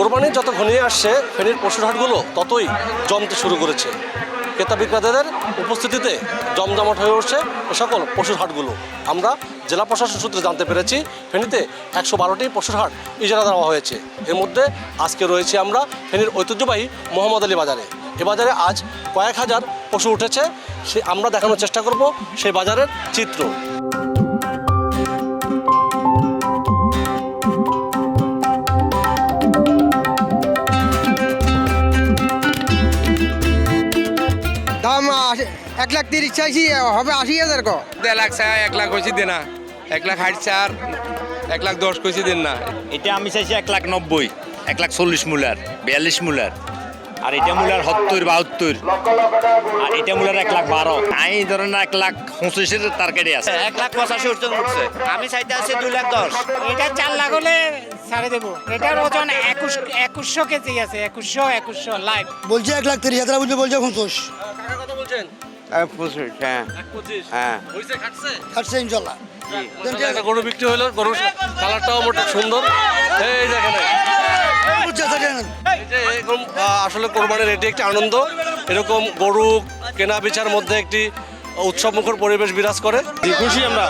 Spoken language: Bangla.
কোরবানি যত ঘনিয়ে আসছে ফেনীর পশুর হাটগুলো ততই জমতে শুরু করেছে। ক্রেতা বিক্রেতাদের উপস্থিতিতে জমজমাট হয়ে উঠছে এ সকল পশুর হাটগুলো। আমরা জেলা প্রশাসন সূত্রে জানতে পেরেছি ফেনীতে 112টি পশুর হাট ইজারা দেওয়া হয়েছে। এর মধ্যে আজকে রয়েছে আমরা ফেনীর ঐতিহ্যবাহী মোহাম্মদ আলী বাজারে। এ বাজারে আজ কয়েক হাজার পশু উঠেছে, সে আমরা দেখানোর চেষ্টা করব সেই বাজারের চিত্র। দাম 1,30,000 চাইছি, হবে 80,000 কো। 1.5 লাখ চাই, 1 লাখ হয়েছে দেনা, 1,60,000, 1,10,000 কইছি দেন না। এটা আমি চাইছি 1,90,000, 1,40,000 মূলার, 42 মূলার, আর এটা মূলার 70-72, আর এটা মূলার 1,12,000। আমি ধরেন 1,25,000 টার্গেটে আছে। 1,85,000 ওজন উঠছে। আমি চাইতে আছি 2,10,000। এটা 4 লাখ হলে ছাড়ে দেবো। এটার ওজন 2100 কেজি আছে, 2100 লাইভ। বলছে 1,30,000 বুঝলে বলছে 25। কাকা কত বলছেন? 25, হ্যাঁ। 1.25। হ্যাঁ। হইছে খাটছে? খাটছে ইনশাল্লাহ। একটা গরু বিক্রি হলো, গরুর কালারটাও মোটা সুন্দর। এই দেখেন, এই যে এরকম আসলে কোরবানির এটি একটি আনন্দ। এরকম গরু কেনা বেচার মধ্যে একটি উৎসবমুখর পরিবেশ বিরাজ করে। খুশি আমরা।